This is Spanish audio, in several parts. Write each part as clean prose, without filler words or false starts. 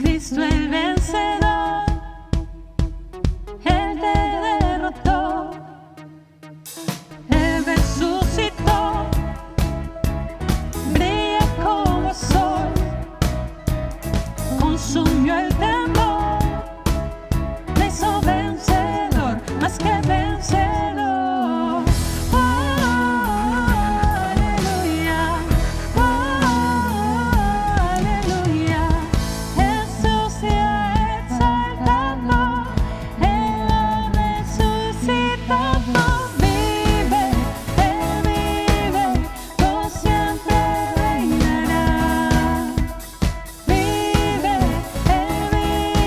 Cristo el vencedor, Él te derrotó, Él resucitó, brilla como el sol, consumió el temor, le hizo vencedor, más que vencedor. Oh, aleluya, oh, aleluya. Jesús se ha exaltado, Él ha resucitado. Vive, Él vive, por siempre reinará. Vive, Él vive,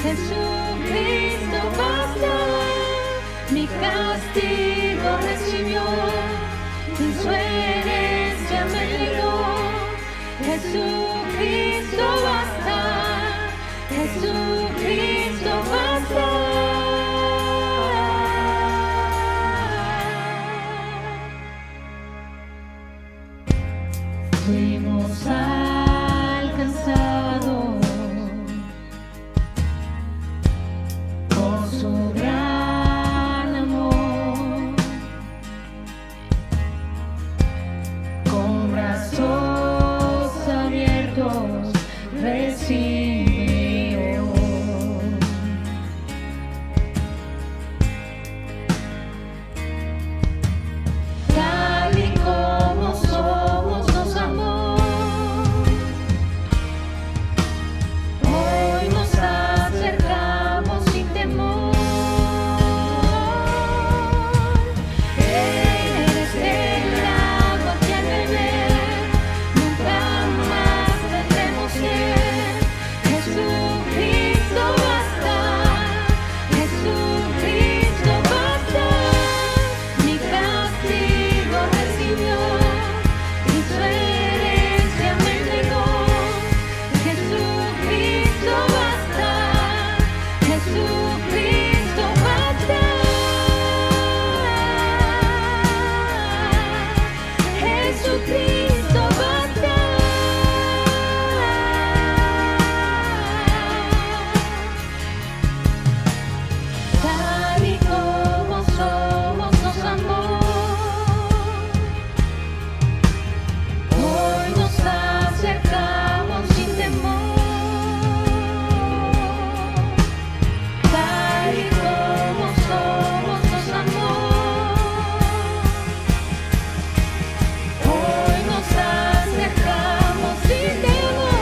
Jesucristo basta, mi castigo recibió, y su herencia me legó. Jesucristo basta, Jesucristo basta. Fuimos alcanzados por su gran amor, con brazos abiertos recibió. Tal y como somos nos amó, hoy nos acercamos sin temor. Eres el agua que al beber nunca más tendremos sed. Jesucristo basta, Jesucristo basta, mi castigo recibió, y su herencia me entregó. Jesucristo basta, Jesucristo basta, Jesucristo basta. Tal y como somos nos amó, hoy nos acercamos sin temor. Tal y como somos nos amó, hoy nos acercamos sin temor.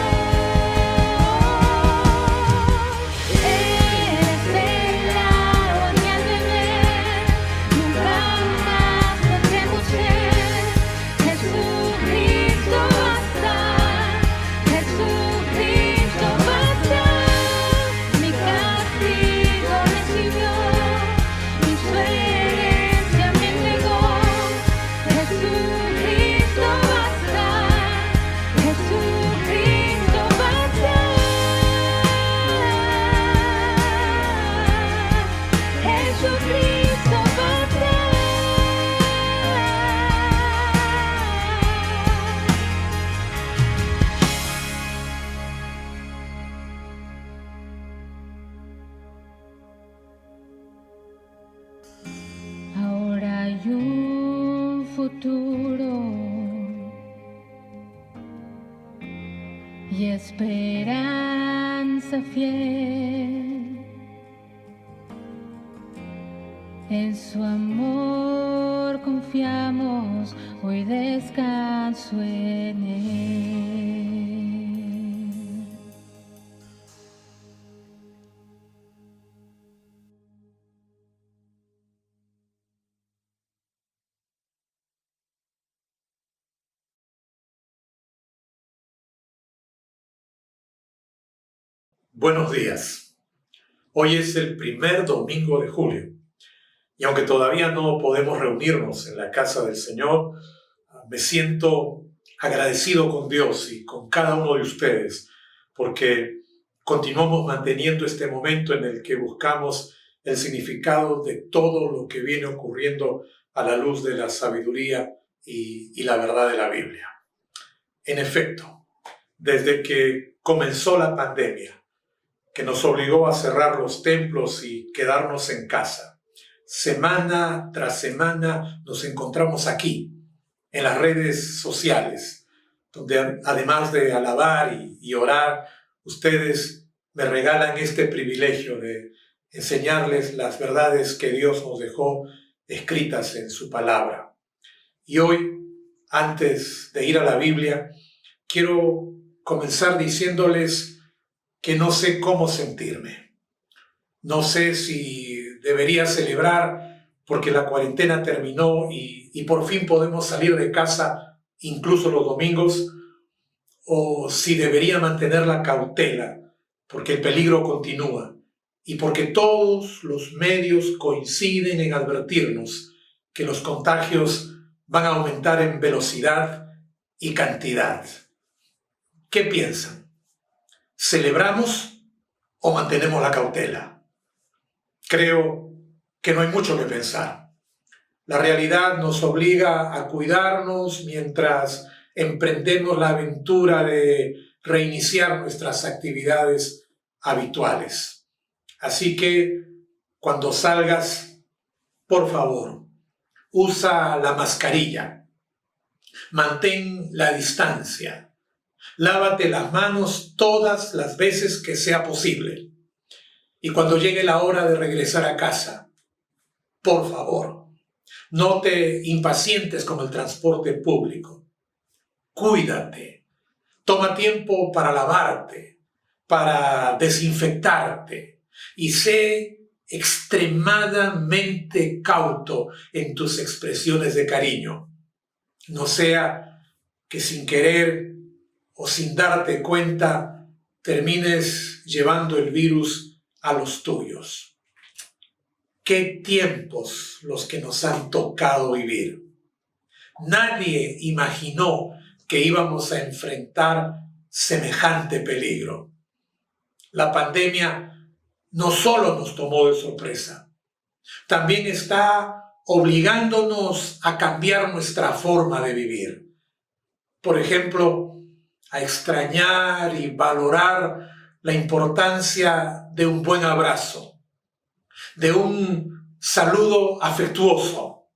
Eres el agua que al beber nunca más tendremos sed. Jesucristo basta, Jesucristo basta, mi castigo recibió, y su herencia me entregó. Jesucristo basta, Jesucristo basta, Jesucristo basta. Ahora hay un futuro y esperanza fiel. En su amor confiamos, hoy descanso en él. Buenos días. Hoy es el primer domingo de julio y aunque todavía no podemos reunirnos en la casa del Señor, me siento agradecido con Dios y con cada uno de ustedes porque continuamos manteniendo este momento en el que buscamos el significado de todo lo que viene ocurriendo a la luz de la sabiduría y la verdad de la Biblia. En efecto, desde que comenzó la pandemia, que nos obligó a cerrar los templos y quedarnos en casa, semana tras semana nos encontramos aquí, en las redes sociales, donde además de alabar y orar, ustedes me regalan este privilegio de enseñarles las verdades que Dios nos dejó escritas en su palabra. Y hoy, antes de ir a la Biblia, quiero comenzar diciéndoles que no sé cómo sentirme. No sé si debería celebrar porque la cuarentena terminó y por fin podemos salir de casa incluso los domingos, o si debería mantener la cautela porque el peligro continúa y porque todos los medios coinciden en advertirnos que los contagios van a aumentar en velocidad y cantidad. ¿Qué piensan? ¿Celebramos o mantenemos la cautela? Creo que no hay mucho que pensar. La realidad nos obliga a cuidarnos mientras emprendemos la aventura de reiniciar nuestras actividades habituales. Así que cuando salgas, por favor, usa la mascarilla, mantén la distancia, lávate las manos todas las veces que sea posible. Y cuando llegue la hora de regresar a casa, por favor, no te impacientes con el transporte público. Cuídate. Toma tiempo para lavarte, para desinfectarte y sé extremadamente cauto en tus expresiones de cariño. No sea que sin querer o sin darte cuenta termines llevando el virus a los tuyos. ¡Qué tiempos los que nos han tocado vivir! Nadie imaginó que íbamos a enfrentar semejante peligro. La pandemia no solo nos tomó de sorpresa, también está obligándonos a cambiar nuestra forma de vivir. Por ejemplo, a extrañar y valorar la importancia de un buen abrazo, de un saludo afectuoso,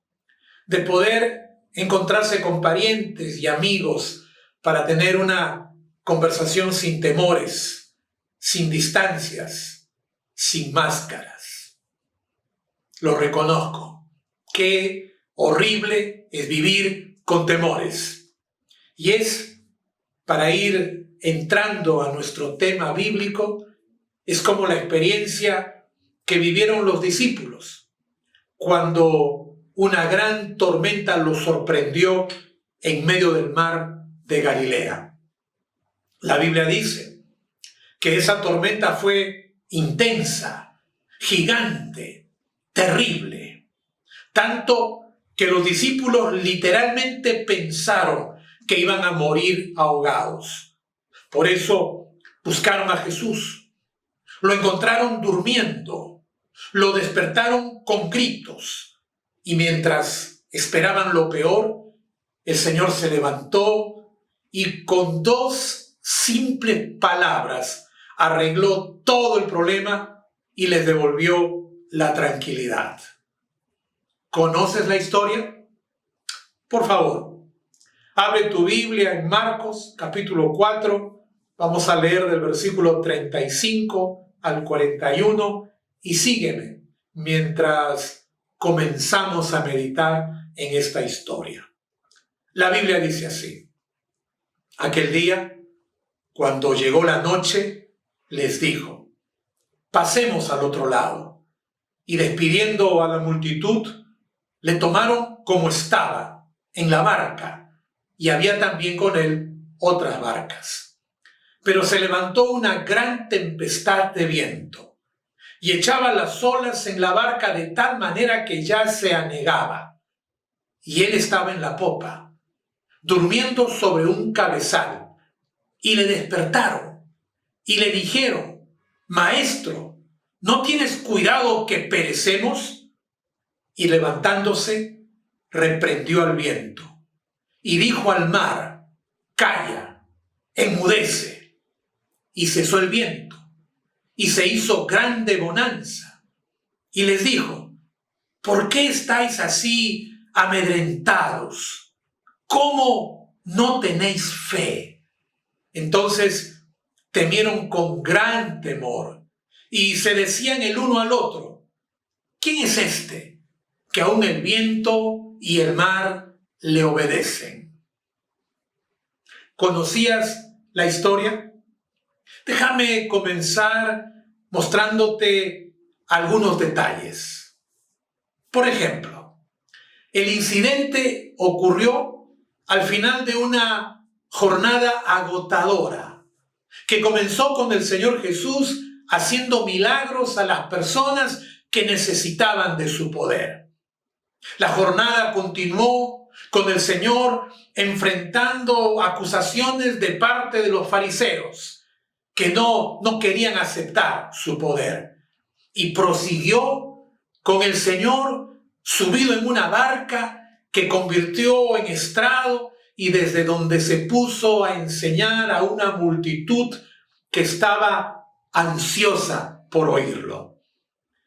de poder encontrarse con parientes y amigos para tener una conversación sin temores, sin distancias, sin máscaras. Lo reconozco. Qué horrible es vivir con temores. Y es, para ir entrando a nuestro tema bíblico, es como la experiencia que vivieron los discípulos cuando una gran tormenta los sorprendió en medio del mar de Galilea. La Biblia dice que esa tormenta fue intensa, gigante, terrible, tanto que los discípulos literalmente pensaron que iban a morir ahogados. Por eso buscaron a Jesús, lo encontraron durmiendo, lo despertaron con gritos. Y mientras esperaban lo peor, el Señor se levantó y con 2 simples palabras arregló todo el problema y les devolvió la tranquilidad. ¿Conoces la historia? Por favor, abre tu Biblia en Marcos, capítulo 4. Vamos a leer del versículo 35 al 41 y sígueme mientras comenzamos a meditar en esta historia. La Biblia dice así: aquel día, cuando llegó la noche, les dijo: pasemos al otro lado. Y despidiendo a la multitud, le tomaron como estaba, en la barca, y había también con él otras barcas. Pero se levantó una gran tempestad de viento, y echaba las olas en la barca de tal manera que ya se anegaba. Y él estaba en la popa, durmiendo sobre un cabezal. Y le despertaron y le dijeron: Maestro, ¿no tienes cuidado que perecemos? Y levantándose, reprendió al viento y dijo al mar: calla, enmudece. Y cesó el viento. Y se hizo grande bonanza. Y les dijo: ¿por qué estáis así amedrentados? ¿Cómo no tenéis fe? Entonces temieron con gran temor y se decían el uno al otro: ¿quién es este que aún el viento y el mar le obedecen? ¿Conocías la historia? Déjame comenzar mostrándote algunos detalles. Por ejemplo, el incidente ocurrió al final de una jornada agotadora que comenzó con el Señor Jesús haciendo milagros a las personas que necesitaban de su poder. La jornada continuó con el Señor enfrentando acusaciones de parte de los fariseos que no querían aceptar su poder. Y prosiguió con el Señor subido en una barca que convirtió en estrado y desde donde se puso a enseñar a una multitud que estaba ansiosa por oírlo.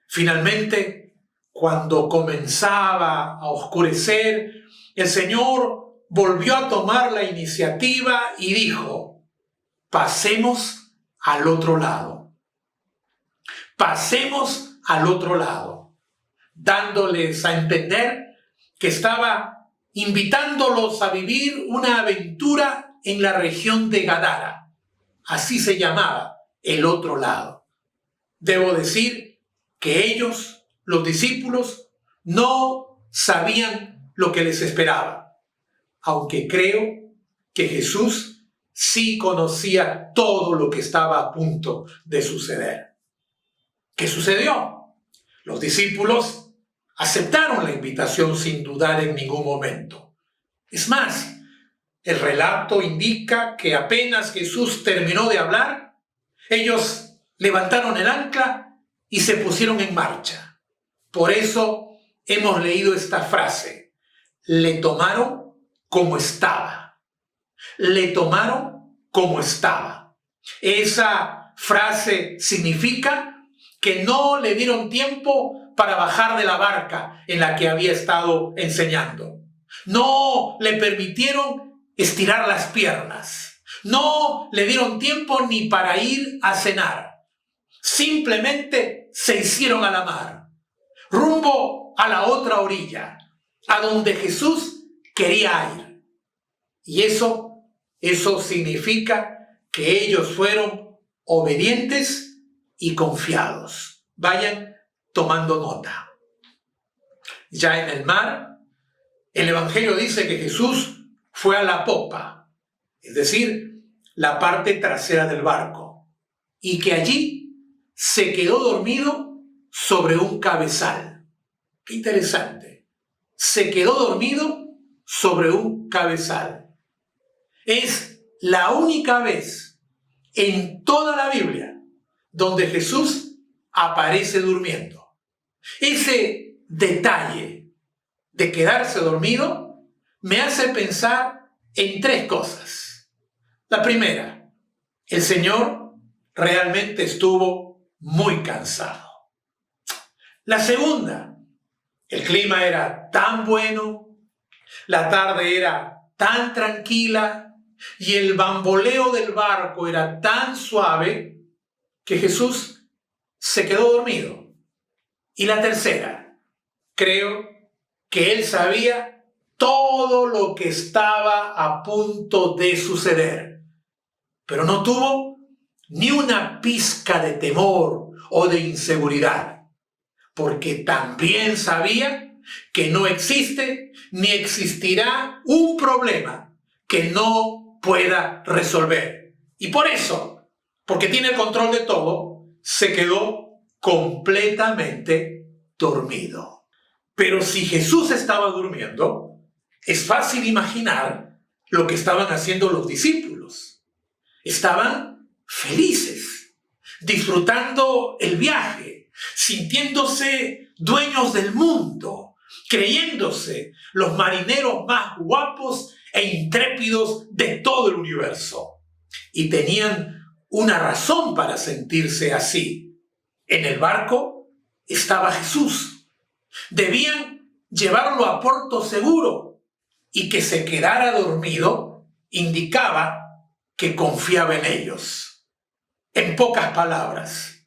Finalmente, cuando comenzaba a oscurecer, el Señor volvió a tomar la iniciativa y dijo: pasemos al otro lado. Pasemos al otro lado, dándoles a entender que estaba invitándolos a vivir una aventura en la región de Gadara. Así se llamaba el otro lado. Debo decir que ellos, los discípulos, no sabían lo que les esperaba, aunque creo que Jesús sí conocía todo lo que estaba a punto de suceder. ¿Qué sucedió? Los discípulos aceptaron la invitación sin dudar en ningún momento. Es más, el relato indica que apenas Jesús terminó de hablar, ellos levantaron el ancla y se pusieron en marcha. Por eso hemos leído esta frase: le tomaron como estaba. Le tomaron como estaba. Esa frase significa que no le dieron tiempo para bajar de la barca en la que había estado enseñando. No le permitieron estirar las piernas. No le dieron tiempo ni para ir a cenar. Simplemente se hicieron a la mar, rumbo a la otra orilla, a donde Jesús quería ir. Y eso significa que ellos fueron obedientes y confiados. Vayan tomando nota. Ya en el mar, el Evangelio dice que Jesús fue a la popa, es decir, la parte trasera del barco, y que allí se quedó dormido sobre un cabezal. Qué interesante. Se quedó dormido sobre un cabezal. Es la única vez en toda la Biblia donde Jesús aparece durmiendo. Ese detalle de quedarse dormido me hace pensar en tres cosas. La primera, el Señor realmente estuvo muy cansado. La segunda, el clima era tan bueno, la tarde era tan tranquila y el bamboleo del barco era tan suave que Jesús se quedó dormido. Y la tercera, creo que él sabía todo lo que estaba a punto de suceder, pero no tuvo ni una pizca de temor o de inseguridad, porque también sabía que no existe ni existirá un problema que no pueda resolver. Y por eso, porque tiene el control de todo, se quedó completamente dormido. Pero si Jesús estaba durmiendo, es fácil imaginar lo que estaban haciendo los discípulos. Estaban felices, disfrutando el viaje, sintiéndose dueños del mundo, creyéndose los marineros más guapos e intrépidos de todo el universo. Y tenían una razón para sentirse así. En el barco estaba Jesús. Debían llevarlo a puerto seguro, y que se quedara dormido indicaba que confiaba en ellos. En pocas palabras,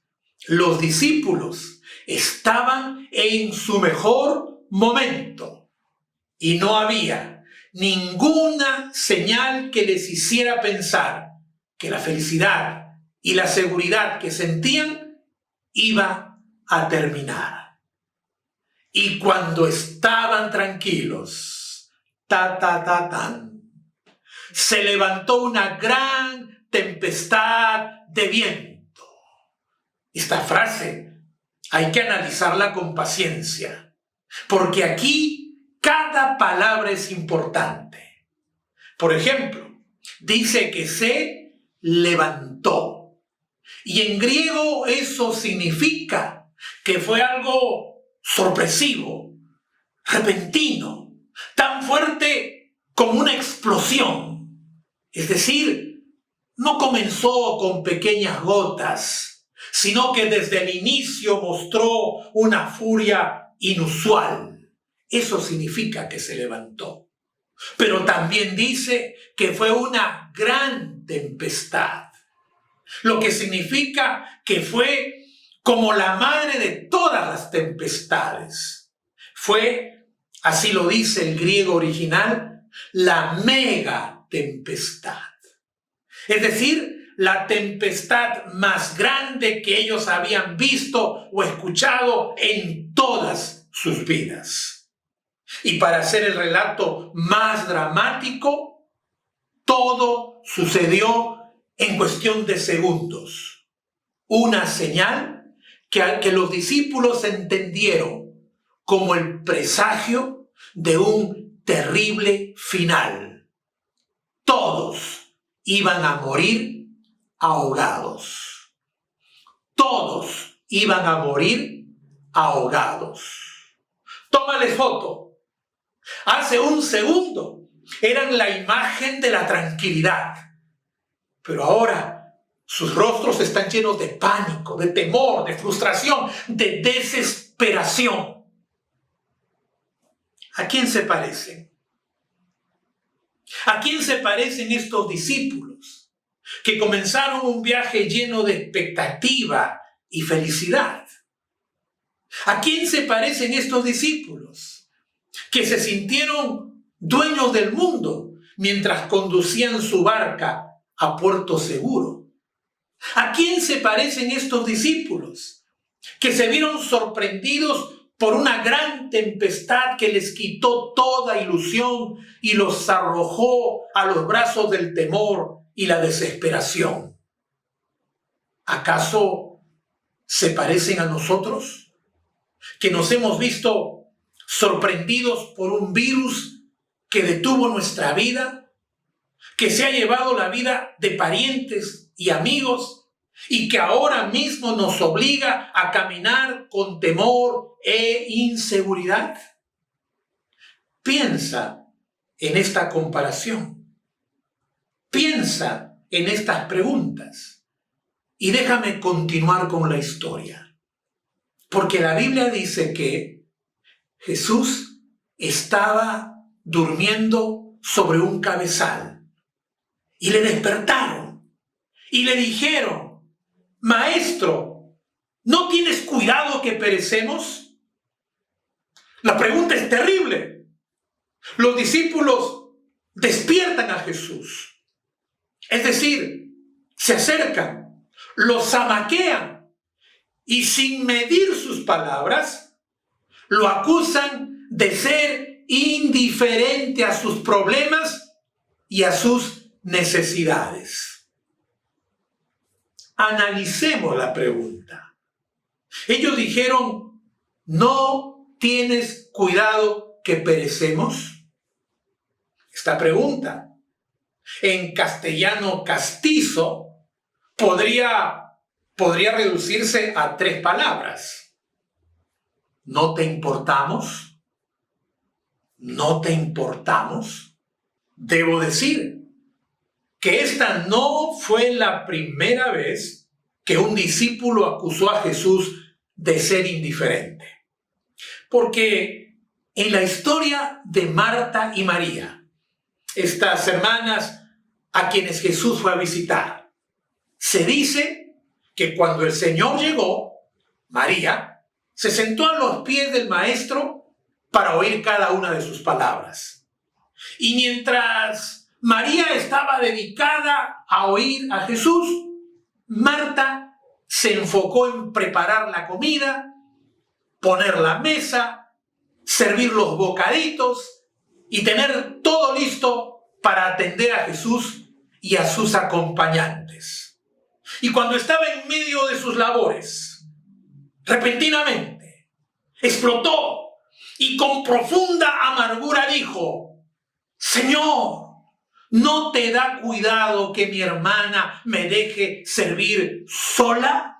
los discípulos estaban en su mejor momento y no había ninguna señal que les hiciera pensar que la felicidad y la seguridad que sentían iba a terminar. Y cuando estaban tranquilos, se levantó una gran tempestad de viento. Esta frase hay que analizarla con paciencia, porque aquí cada palabra es importante. Por ejemplo, dice que se levantó. Y en griego eso significa que fue algo sorpresivo, repentino, tan fuerte como una explosión. Es decir, no comenzó con pequeñas gotas, sino que desde el inicio mostró una furia inusual. Eso significa que se levantó. Pero también dice que fue una gran tempestad, lo que significa que fue como la madre de todas las tempestades. Fue, así lo dice el griego original, la mega tempestad. Es decir, la tempestad más grande que ellos habían visto o escuchado en todas sus vidas. Y para hacer el relato más dramático, todo sucedió en cuestión de segundos. Una señal que los discípulos entendieron como el presagio de un terrible final. Todos iban a morir ahogados. Todos iban a morir ahogados. Tómales foto. Hace un segundo eran la imagen de la tranquilidad, pero ahora sus rostros están llenos de pánico, de temor, de frustración, de desesperación. ¿A quién se parecen? ¿A quién se parecen estos discípulos que comenzaron un viaje lleno de expectativa y felicidad? ¿A quién se parecen estos discípulos que se sintieron dueños del mundo mientras conducían su barca a puerto seguro? ¿A quién se parecen estos discípulos que se vieron sorprendidos por una gran tempestad que les quitó toda ilusión y los arrojó a los brazos del temor y la desesperación? ¿Acaso se parecen a nosotros, que nos hemos visto sorprendidos por un virus que detuvo nuestra vida, que se ha llevado la vida de parientes y amigos y que ahora mismo nos obliga a caminar con temor e inseguridad? Piensa en esta comparación. Piensa en estas preguntas y déjame continuar con la historia. Porque la Biblia dice que Jesús estaba durmiendo sobre un cabezal y le despertaron y le dijeron: Maestro, ¿no tienes cuidado que perecemos? La pregunta es terrible. Los discípulos despiertan a Jesús, es decir, se acercan, lo zamaquean y sin medir sus palabras lo acusan de ser indiferente a sus problemas y a sus necesidades. Analicemos la pregunta. Ellos dijeron: ¿no tienes cuidado que perecemos? Esta pregunta, en castellano castizo, podría reducirse a 3 palabras. ¿No te importamos? ¿No te importamos? Debo decir que esta no fue la primera vez que un discípulo acusó a Jesús de ser indiferente. Porque en la historia de Marta y María, estas hermanas a quienes Jesús fue a visitar, se dice que cuando el Señor llegó, María se sentó a los pies del Maestro para oír cada una de sus palabras. Y mientras María estaba dedicada a oír a Jesús, Marta se enfocó en preparar la comida, poner la mesa, servir los bocaditos y tener todo listo para atender a Jesús y a sus acompañantes. Y cuando estaba en medio de sus labores, repentinamente, explotó y con profunda amargura dijo: Señor, ¿no te da cuidado que mi hermana me deje servir sola?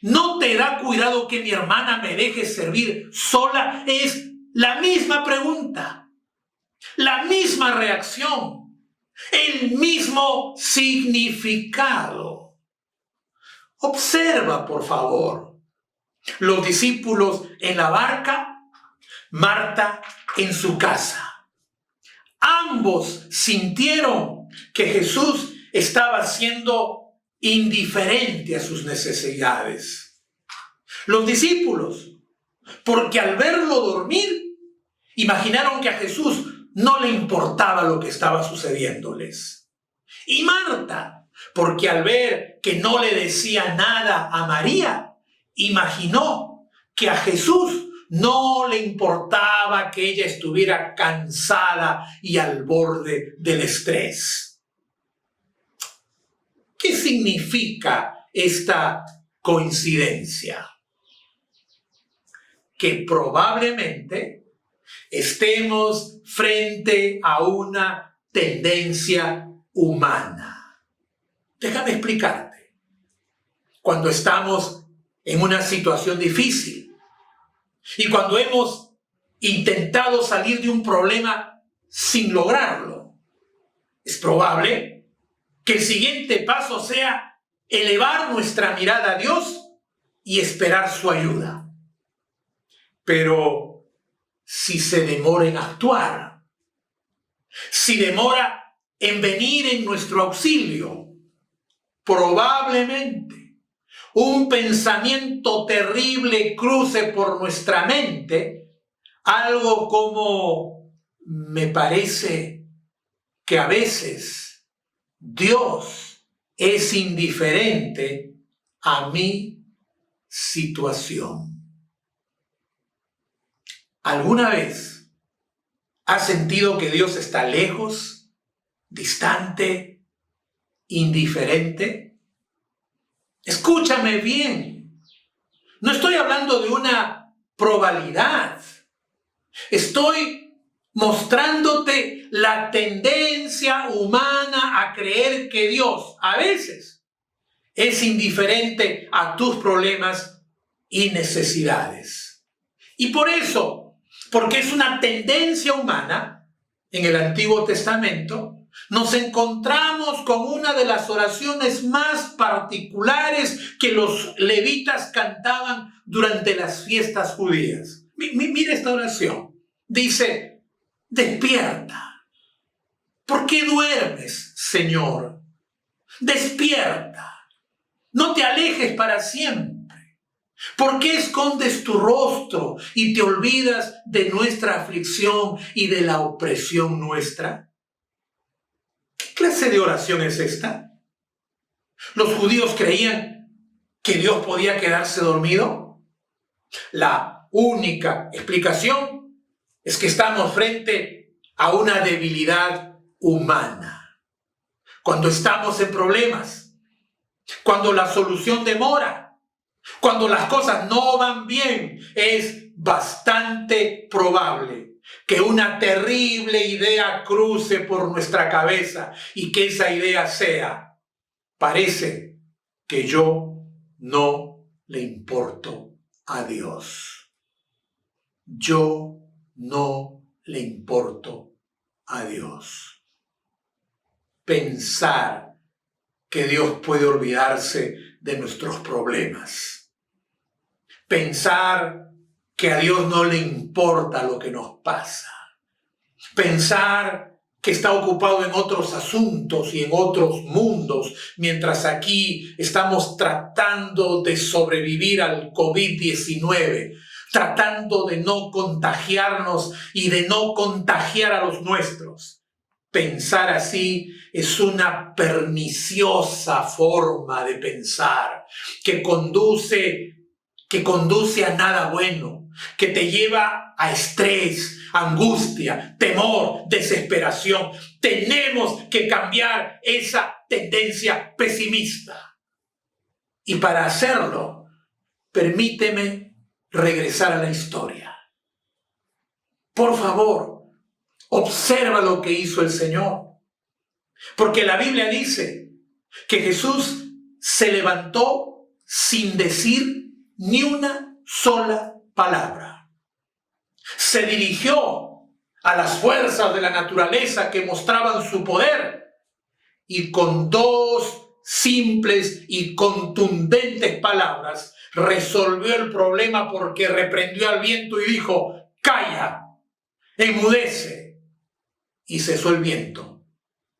¿No te da cuidado que mi hermana me deje servir sola? Es la misma pregunta, la misma reacción, el mismo significado. Observa, por favor, los discípulos en la barca, Marta en su casa. Ambos sintieron que Jesús estaba siendo indiferente a sus necesidades. Los discípulos, porque al verlo dormir, imaginaron que a Jesús no le importaba lo que estaba sucediéndoles. Y Marta, porque al ver que no le decía nada a María, imaginó que a Jesús no le importaba que ella estuviera cansada y al borde del estrés. ¿Qué significa esta coincidencia? Que probablemente estemos frente a una tendencia humana. Déjame explicarte. Cuando estamos en una situación difícil y cuando hemos intentado salir de un problema sin lograrlo, es probable que el siguiente paso sea elevar nuestra mirada a Dios y esperar su ayuda. Pero si se demora en actuar, si demora en venir en nuestro auxilio, probablemente un pensamiento terrible cruce por nuestra mente, algo como: me parece que a veces Dios es indiferente a mi situación. ¿Alguna vez has sentido que Dios está lejos, distante, indiferente? Escúchame bien. No estoy hablando de una probabilidad. Estoy mostrándote la tendencia humana a creer que Dios a veces es indiferente a tus problemas y necesidades. Y por eso, porque es una tendencia humana, en el Antiguo Testamento nos encontramos con una de las oraciones más particulares que los levitas cantaban durante las fiestas judías. Mira esta oración. Dice: despierta. ¿Por qué duermes, Señor? Despierta. No te alejes para siempre. ¿Por qué escondes tu rostro y te olvidas de nuestra aflicción y de la opresión nuestra? ¿Qué clase de oración es esta? ¿Los judíos creían que Dios podía quedarse dormido? La única explicación es que estamos frente a una debilidad humana. Cuando estamos en problemas, cuando la solución demora, cuando las cosas no van bien, es bastante probable que una terrible idea cruce por nuestra cabeza y que esa idea sea: parece que yo no le importo a Dios. Yo no le importo a Dios. Pensar que Dios puede olvidarse de nuestros problemas. Pensar que a Dios no le importa lo que nos pasa. Pensar que está ocupado en otros asuntos y en otros mundos, mientras aquí estamos tratando de sobrevivir al COVID-19, tratando de no contagiarnos y de no contagiar a los nuestros. Pensar así es una perniciosa forma de pensar que conduce a nada bueno, que te lleva a estrés, angustia, temor, desesperación. Tenemos que cambiar esa tendencia pesimista. Y para hacerlo, permíteme regresar a la historia. Por favor, observa lo que hizo el Señor. Porque la Biblia dice que Jesús se levantó sin decir ni una sola palabra. Se dirigió a las fuerzas de la naturaleza que mostraban su poder y con dos simples y contundentes palabras resolvió el problema, porque reprendió al viento y dijo: calla, enmudece. Y cesó el viento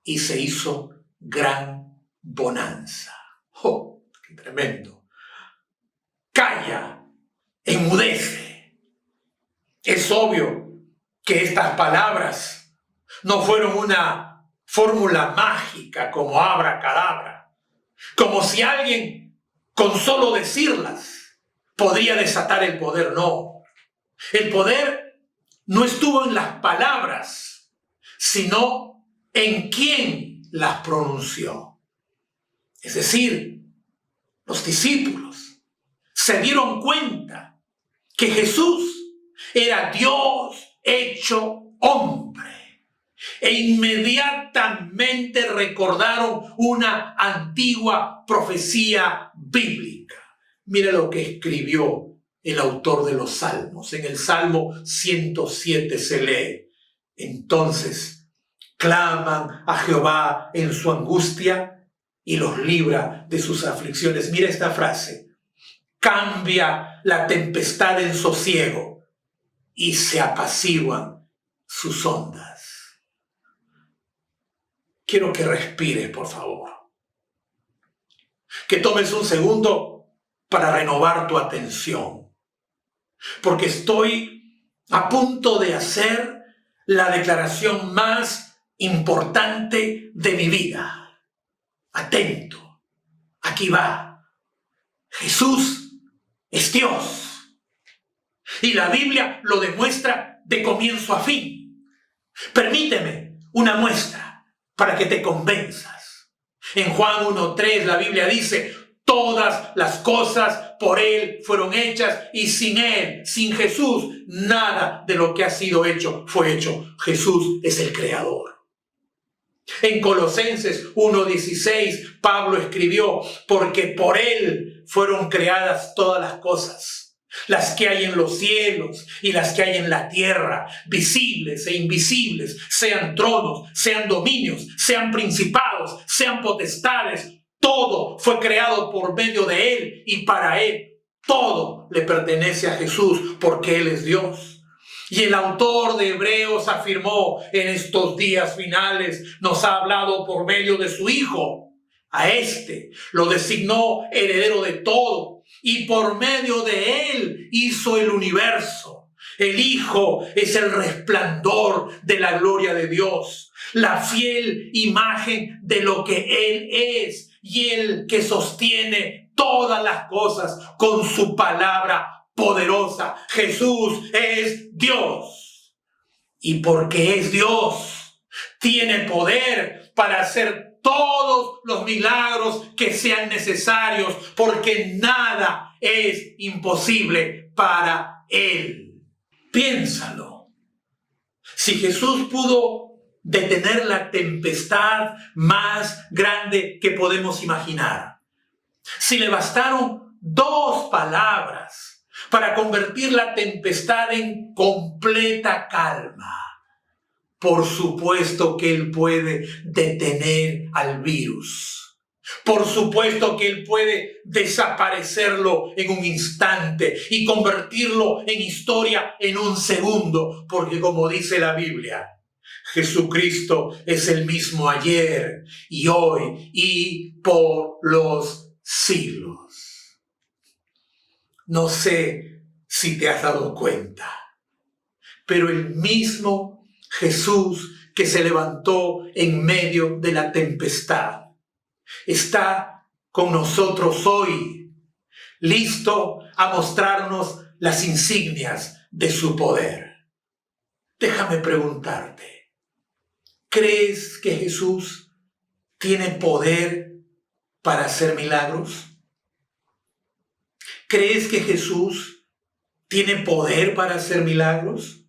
y se hizo gran bonanza. ¡Oh, qué tremendo! Calla, enmudece. Es obvio que estas palabras no fueron una fórmula mágica como abracadabra, como si alguien con solo decirlas podría desatar el poder. No, el poder no estuvo en las palabras, sino en quien las pronunció. Es decir, los discípulos se dieron cuenta que Jesús era Dios hecho hombre e inmediatamente recordaron una antigua profecía bíblica. Mira lo que escribió el autor de los Salmos. En el Salmo 107 se lee: entonces claman a Jehová en su angustia y los libra de sus aflicciones. Mira esta frase: cambia la tempestad en sosiego y se apaciguan sus ondas. Quiero que respires, por favor. Que tomes un segundo para renovar tu atención. Porque estoy a punto de hacer la declaración más importante de mi vida. Atento. Aquí va. Jesús es Dios. Y la Biblia lo demuestra de comienzo a fin. Permíteme una muestra para que te convenzas. En Juan 1:3 la Biblia dice: todas las cosas por Él fueron hechas y sin Él, sin Jesús, nada de lo que ha sido hecho fue hecho. Jesús es el creador. En Colosenses 1:16 Pablo escribió: porque por Él fueron creadas todas las cosas, las que hay en los cielos y las que hay en la tierra, visibles e invisibles, sean tronos, sean dominios, sean principados, sean potestades. Todo fue creado por medio de Él y para Él. Todo le pertenece a Jesús porque Él es Dios. Y el autor de Hebreos afirmó: en estos días finales nos ha hablado por medio de su Hijo. A este lo designó heredero de todo y por medio de Él hizo el universo. El Hijo es el resplandor de la gloria de Dios, la fiel imagen de lo que Él es y el que sostiene todas las cosas con su palabra poderosa. Jesús es Dios. Y porque es Dios, tiene poder para hacer todos los milagros que sean necesarios, porque nada es imposible para Él. Piénsalo. Si Jesús pudo detener la tempestad más grande que podemos imaginar, si le bastaron 2 palabras para convertir la tempestad en completa calma, por supuesto que Él puede detener al virus. Por supuesto que Él puede desaparecerlo en un instante y convertirlo en historia en un segundo. Porque como dice la Biblia, Jesucristo es el mismo ayer y hoy y por los siglos. No sé si te has dado cuenta, pero el mismo Jesús que se levantó en medio de la tempestad está con nosotros hoy, listo a mostrarnos las insignias de su poder. Déjame preguntarte, ¿crees que Jesús tiene poder para hacer milagros? ¿Crees que Jesús tiene poder para hacer milagros?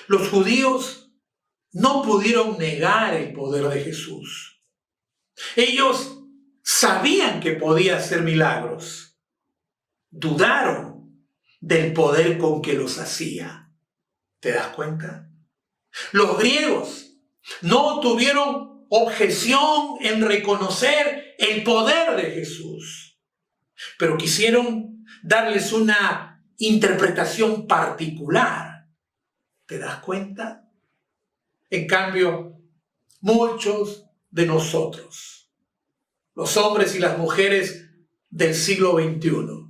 Los judíos no pudieron negar el poder de Jesús. Ellos sabían que podía hacer milagros. Dudaron del poder con que los hacía. ¿Te das cuenta? Los griegos no tuvieron objeción en reconocer el poder de Jesús, pero quisieron darles una interpretación particular. ¿Te das cuenta? En cambio, muchos de nosotros, los hombres y las mujeres del siglo XXI,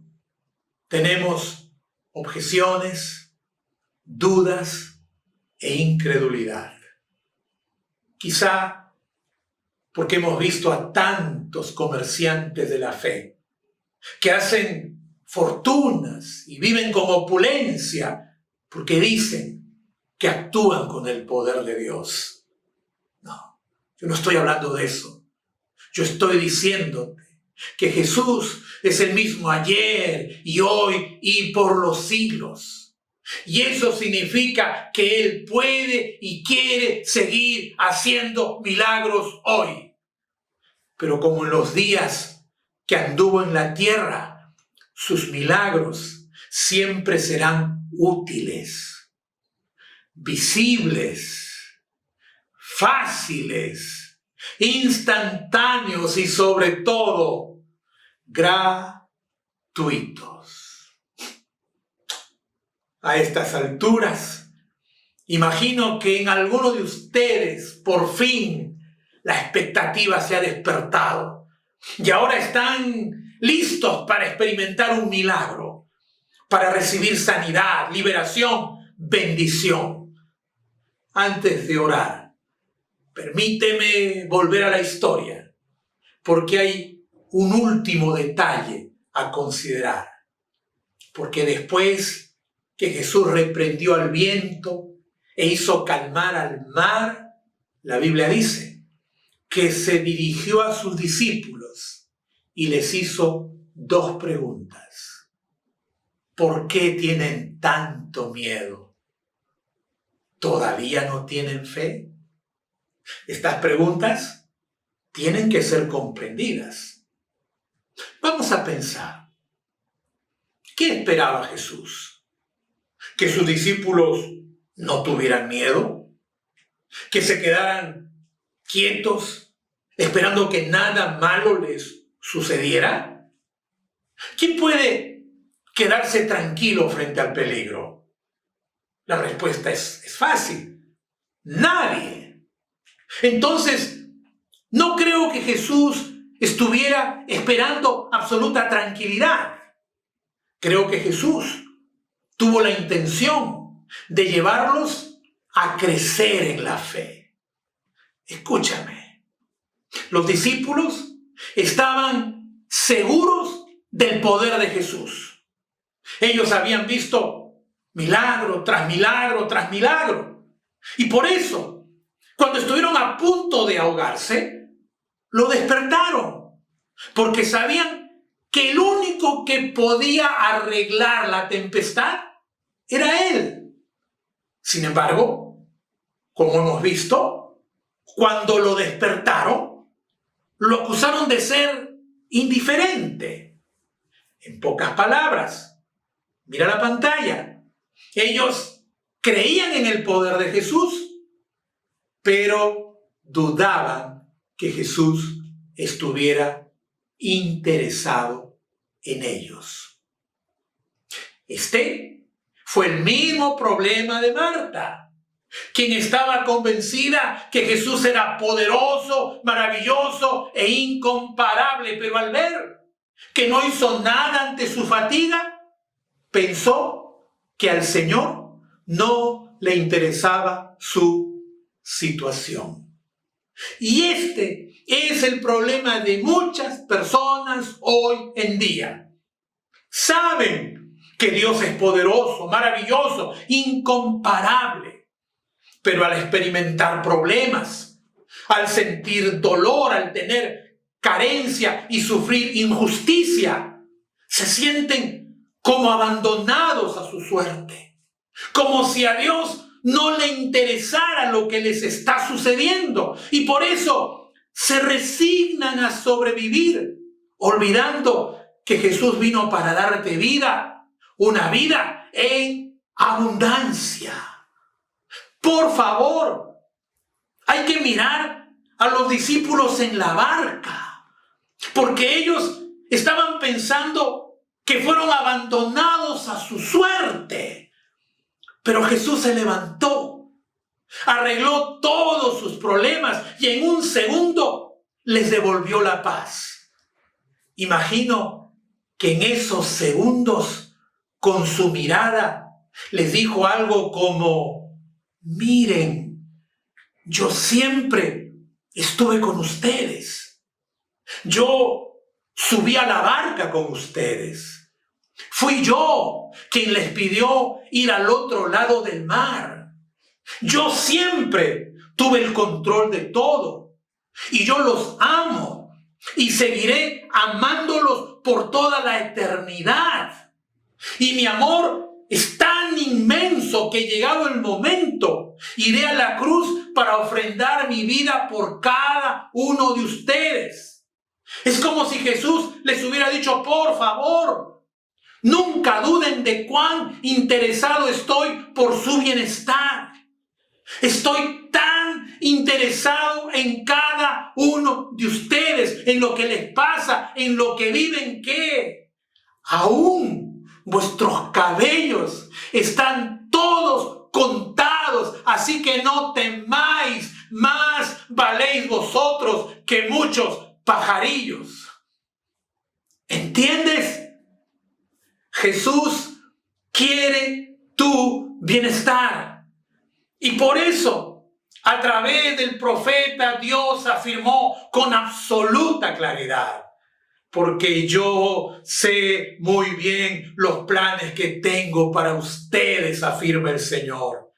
tenemos objeciones, dudas e incredulidad. Quizá porque hemos visto a tantos comerciantes de la fe que hacen fortunas y viven con opulencia porque dicen que actúan con el poder de Dios. No, yo no estoy hablando de eso. Yo estoy diciéndote que Jesús es el mismo ayer y hoy y por los siglos. Y eso significa que Él puede y quiere seguir haciendo milagros hoy. Pero como en los días que anduvo en la tierra, sus milagros siempre serán útiles, visibles, fáciles, instantáneos y sobre todo gratuitos. A estas alturas, imagino que en alguno de ustedes, por fin, la expectativa se ha despertado y ahora están listos para experimentar un milagro, para recibir sanidad, liberación, bendición. Antes de orar, permíteme volver a la historia, porque hay un último detalle a considerar. Porque después que Jesús reprendió al viento e hizo calmar al mar, la Biblia dice que se dirigió a sus discípulos y les hizo dos preguntas. ¿Por qué tienen tanto miedo? ¿Todavía no tienen fe? Estas preguntas tienen que ser comprendidas. Vamos a pensar. ¿Qué esperaba Jesús? ¿Que sus discípulos no tuvieran miedo? ¿Que se quedaran quietos esperando que nada malo les sucediera? ¿Quién puede quedarse tranquilo frente al peligro? La respuesta es fácil. Nadie. Entonces, no creo que Jesús estuviera esperando absoluta tranquilidad. Creo que Jesús tuvo la intención de llevarlos a crecer en la fe. Escúchame, los discípulos estaban seguros del poder de Jesús. Ellos habían visto milagro tras milagro tras milagro. Y por eso, cuando estuvieron a punto de ahogarse, lo despertaron, porque sabían que el único que podía arreglar la tempestad era Él. Sin embargo, como hemos visto, cuando lo despertaron, lo acusaron de ser indiferente. En pocas palabras, mira la pantalla. Ellos creían en el poder de Jesús, pero dudaban que Jesús estuviera interesado en ellos. Este fue el mismo problema de Marta, quien estaba convencida que Jesús era poderoso, maravilloso e incomparable, pero al ver que no hizo nada ante su fatiga, pensó que al Señor no le interesaba su situación. Y este es el problema de muchas personas hoy en día. Saben que Dios es poderoso, maravilloso, incomparable, pero al experimentar problemas, al sentir dolor, al tener carencia y sufrir injusticia, se sienten como abandonados a su suerte, como si a Dios no le interesara lo que les está sucediendo, y por eso se resignan a sobrevivir, olvidando que Jesús vino para darte vida, una vida en abundancia. Por favor, hay que mirar a los discípulos en la barca, porque ellos estaban pensando que fueron abandonados a su suerte. Pero Jesús se levantó, arregló todos sus problemas y en un segundo les devolvió la paz. Imagino que en esos segundos, con su mirada, les dijo algo como: miren, yo siempre estuve con ustedes. Yo subí a la barca con ustedes. Fui yo quien les pidió ir al otro lado del mar. Yo siempre tuve el control de todo. Y yo los amo. Y seguiré amándolos por toda la eternidad. Y mi amor es tan inmenso que llegado el momento, iré a la cruz para ofrendar mi vida por cada uno de ustedes. Es como si Jesús les hubiera dicho: por favor, nunca duden de cuán interesado estoy por su bienestar. Estoy tan interesado en cada uno de ustedes, en lo que les pasa, en lo que viven, que aún vuestros cabellos están todos contados. Así que no temáis, más valéis vosotros que muchos pajarillos. ¿Entiendes? Jesús quiere tu bienestar. Y por eso, a través del profeta, Dios afirmó con absoluta claridad: porque yo sé muy bien los planes que tengo para ustedes, afirma el Señor.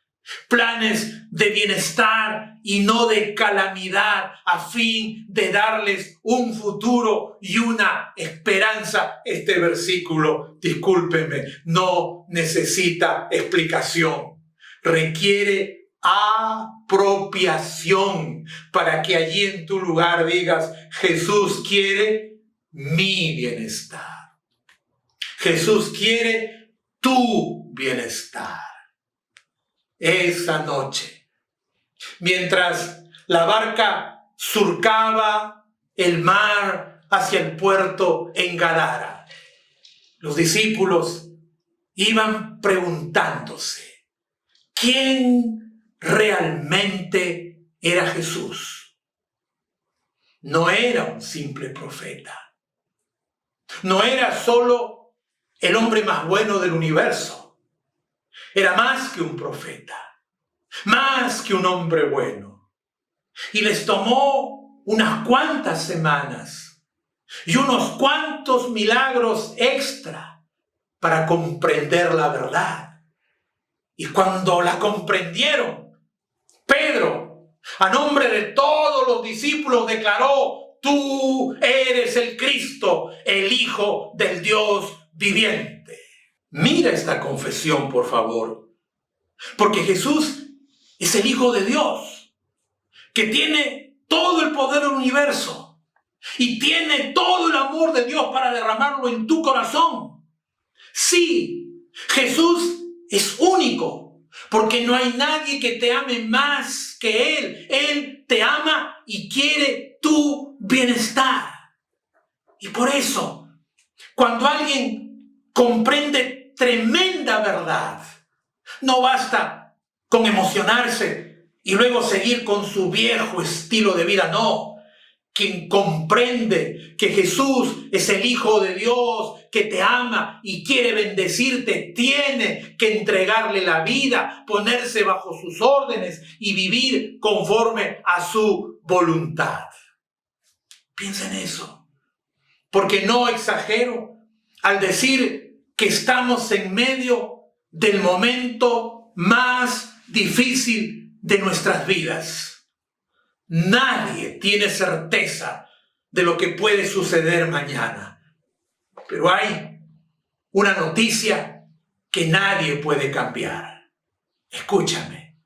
Planes de bienestar y no de calamidad, a fin de darles un futuro y una esperanza. Este versículo, discúlpeme, no necesita explicación. Requiere apropiación para que allí en tu lugar digas: Jesús quiere mi bienestar. Jesús quiere tu bienestar. Esa noche, mientras la barca surcaba el mar hacia el puerto en Gadara, los discípulos iban preguntándose: ¿quién realmente era Jesús? No era un simple profeta. No era solo el hombre más bueno del universo. Era más que un profeta, más que un hombre bueno. Y les tomó unas cuantas semanas y unos cuantos milagros extra para comprender la verdad. Y cuando la comprendieron, Pedro, a nombre de todos los discípulos, declaró: tú eres el Cristo, el Hijo del Dios viviente. Mira esta confesión, por favor, porque Jesús es el Hijo de Dios, que tiene todo el poder del universo y tiene todo el amor de Dios para derramarlo en tu corazón. Sí, Jesús es único, porque no hay nadie que te ame más que Él. Él te ama y quiere tu bienestar. Y por eso, cuando alguien comprende tremenda verdad, no basta con emocionarse y luego seguir con su viejo estilo de vida. No, quien comprende que Jesús es el Hijo de Dios, que te ama y quiere bendecirte, tiene que entregarle la vida, ponerse bajo sus órdenes y vivir conforme a su voluntad. Piensa en eso, porque no exagero al decir que estamos en medio del momento más difícil de nuestras vidas. Nadie tiene certeza de lo que puede suceder mañana, pero hay una noticia que nadie puede cambiar. Escúchame,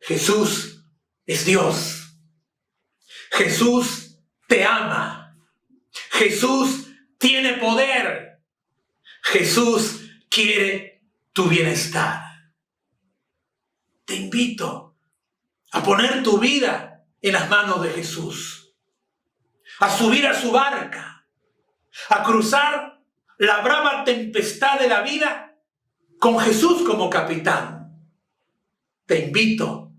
Jesús es Dios. Jesús te ama. Jesús tiene poder. Jesús quiere tu bienestar. Te invito a poner tu vida en las manos de Jesús, a subir a su barca, a cruzar la brava tempestad de la vida con Jesús como capitán. Te invito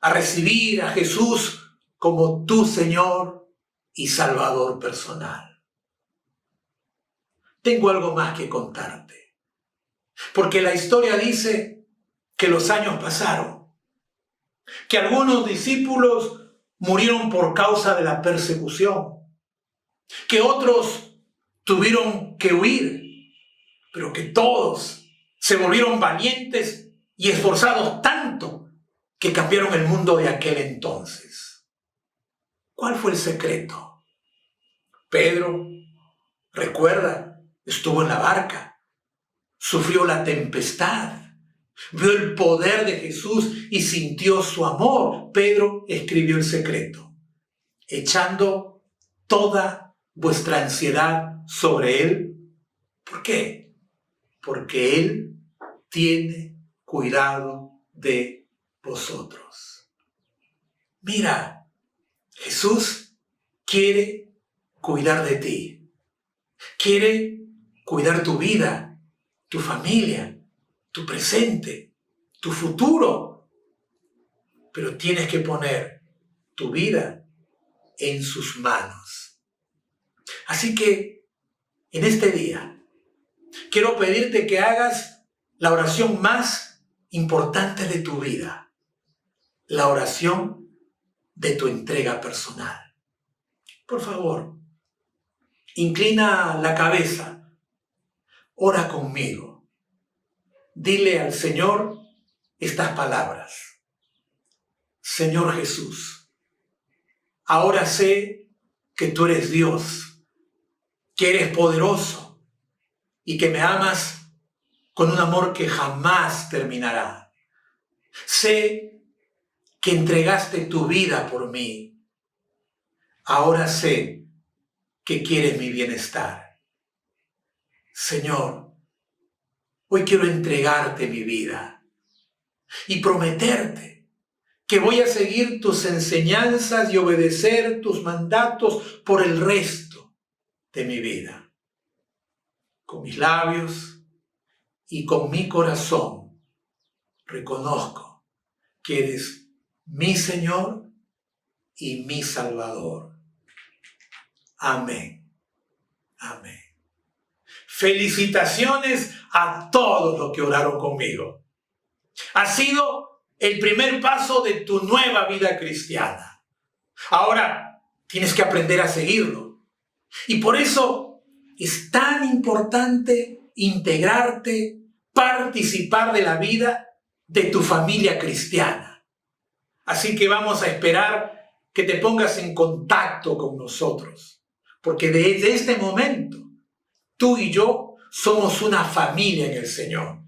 a recibir a Jesús como tu Señor y Salvador personal. Tengo algo más que contarte, porque la historia dice que los años pasaron, que algunos discípulos murieron por causa de la persecución, que otros tuvieron que huir, pero que todos se volvieron valientes y esforzados tanto que cambiaron el mundo de aquel entonces. ¿Cuál fue el secreto? Pedro, recuerda, estuvo en la barca, sufrió la tempestad, vio el poder de Jesús y sintió su amor. Pedro escribió el secreto: echando toda vuestra ansiedad sobre Él. ¿Por qué? Porque Él tiene cuidado de vosotros. Mira, Jesús quiere cuidar de ti. Quiere cuidar tu vida, tu familia, tu presente, tu futuro. Pero tienes que poner tu vida en sus manos. Así que en este día quiero pedirte que hagas la oración más importante de tu vida, la oración de tu entrega personal. Por favor, inclina la cabeza, ora conmigo. Dile al Señor estas palabras: Señor Jesús, ahora sé que tú eres Dios, que eres poderoso y que me amas con un amor que jamás terminará. Sé que entregaste tu vida por mí. Ahora sé que quieres mi bienestar. Señor, hoy quiero entregarte mi vida y prometerte que voy a seguir tus enseñanzas y obedecer tus mandatos por el resto de mi vida. Con mis labios y con mi corazón reconozco que eres mi Señor y mi Salvador. Amén. Amén. Felicitaciones a todos los que oraron conmigo. Ha sido el primer paso de tu nueva vida cristiana. Ahora tienes que aprender a seguirlo. Y por eso es tan importante integrarte, participar de la vida de tu familia cristiana. Así que vamos a esperar que te pongas en contacto con nosotros, porque desde este momento tú y yo somos una familia en el Señor.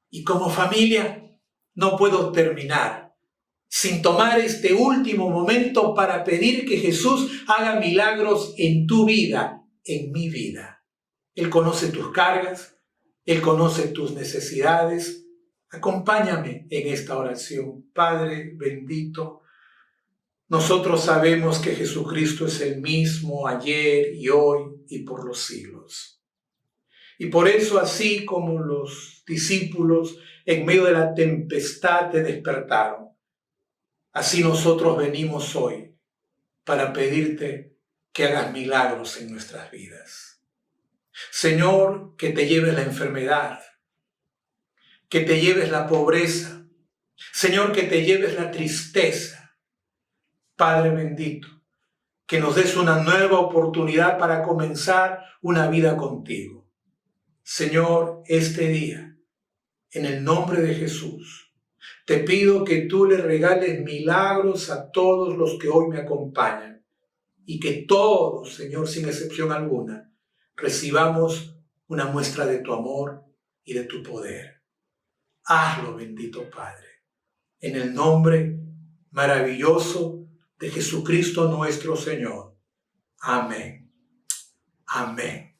Y como familia no puedo terminar sin tomar este último momento para pedir que Jesús haga milagros en tu vida, en mi vida. Él conoce tus cargas, Él conoce tus necesidades. Acompáñame en esta oración. Padre bendito, nosotros sabemos que Jesucristo es el mismo ayer y hoy y por los siglos. Y por eso, así como los discípulos en medio de la tempestad te despertaron, así nosotros venimos hoy para pedirte que hagas milagros en nuestras vidas. Señor, que te lleves la enfermedad, que te lleves la pobreza, Señor, que te lleves la tristeza. Padre bendito, que nos des una nueva oportunidad para comenzar una vida contigo. Señor, este día, en el nombre de Jesús, te pido que tú le regales milagros a todos los que hoy me acompañan y que todos, Señor, sin excepción alguna, recibamos una muestra de tu amor y de tu poder. Hazlo, bendito Padre, en el nombre maravilloso de Jesucristo nuestro Señor. Amén. Amén.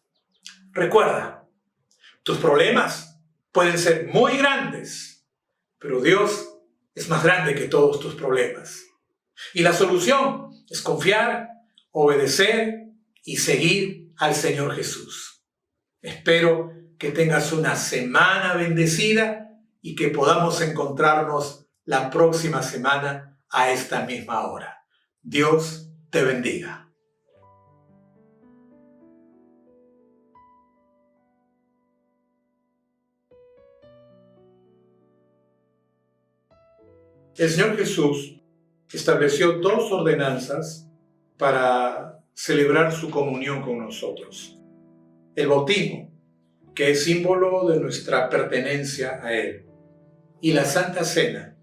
Recuerda, tus problemas pueden ser muy grandes, pero Dios es más grande que todos tus problemas. Y la solución es confiar, obedecer y seguir al Señor Jesús. Espero que tengas una semana bendecida y que podamos encontrarnos la próxima semana a esta misma hora. Dios te bendiga. El Señor Jesús estableció dos ordenanzas para celebrar su comunión con nosotros. El bautismo, que es símbolo de nuestra pertenencia a Él, y la Santa Cena,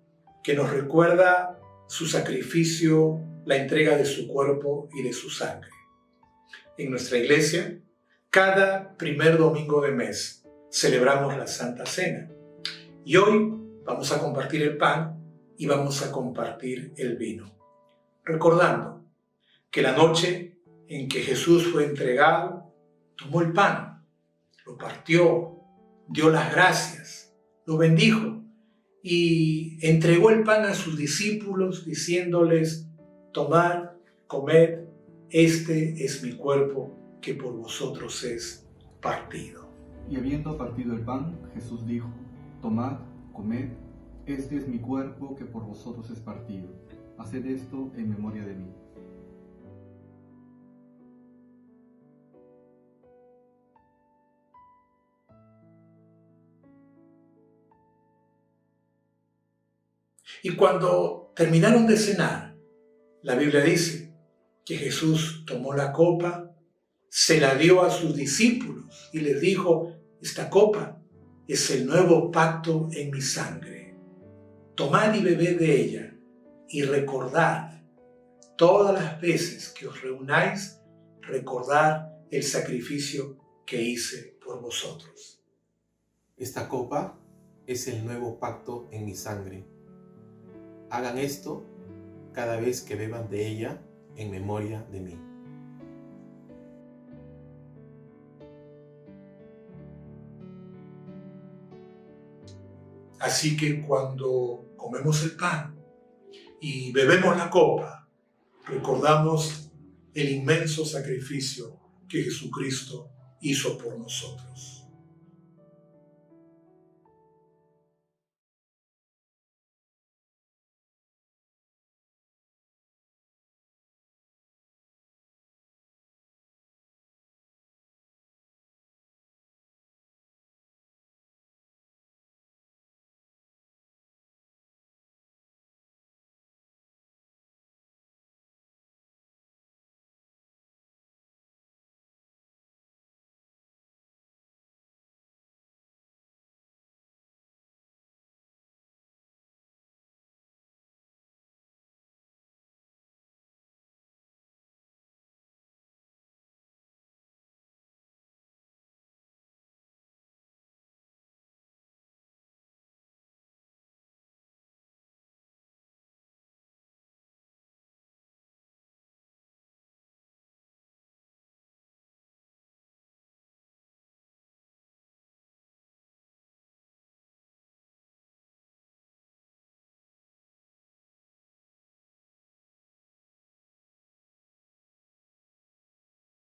que nos recuerda su sacrificio, la entrega de su cuerpo y de su sangre. En nuestra iglesia, cada primer domingo de mes celebramos la Santa Cena. Y hoy vamos a compartir el pan y vamos a compartir el vino, recordando que la noche en que Jesús fue entregado, tomó el pan, lo partió, dio las gracias, lo bendijo y entregó el pan a sus discípulos diciéndoles: tomad, comed, este es mi cuerpo que por vosotros es partido. Y habiendo partido el pan, Jesús dijo: tomad, comed, este es mi cuerpo que por vosotros es partido. Haced esto en memoria de mí. Y cuando terminaron de cenar, la Biblia dice que Jesús tomó la copa, se la dio a sus discípulos y les dijo: esta copa es el nuevo pacto en mi sangre. Tomad y bebed de ella y recordad todas las veces que os reunáis, recordad el sacrificio que hice por vosotros. Esta copa es el nuevo pacto en mi sangre. Hagan esto cada vez que beban de ella en memoria de mí. Así que cuando comemos el pan y bebemos la copa, recordamos el inmenso sacrificio que Jesucristo hizo por nosotros.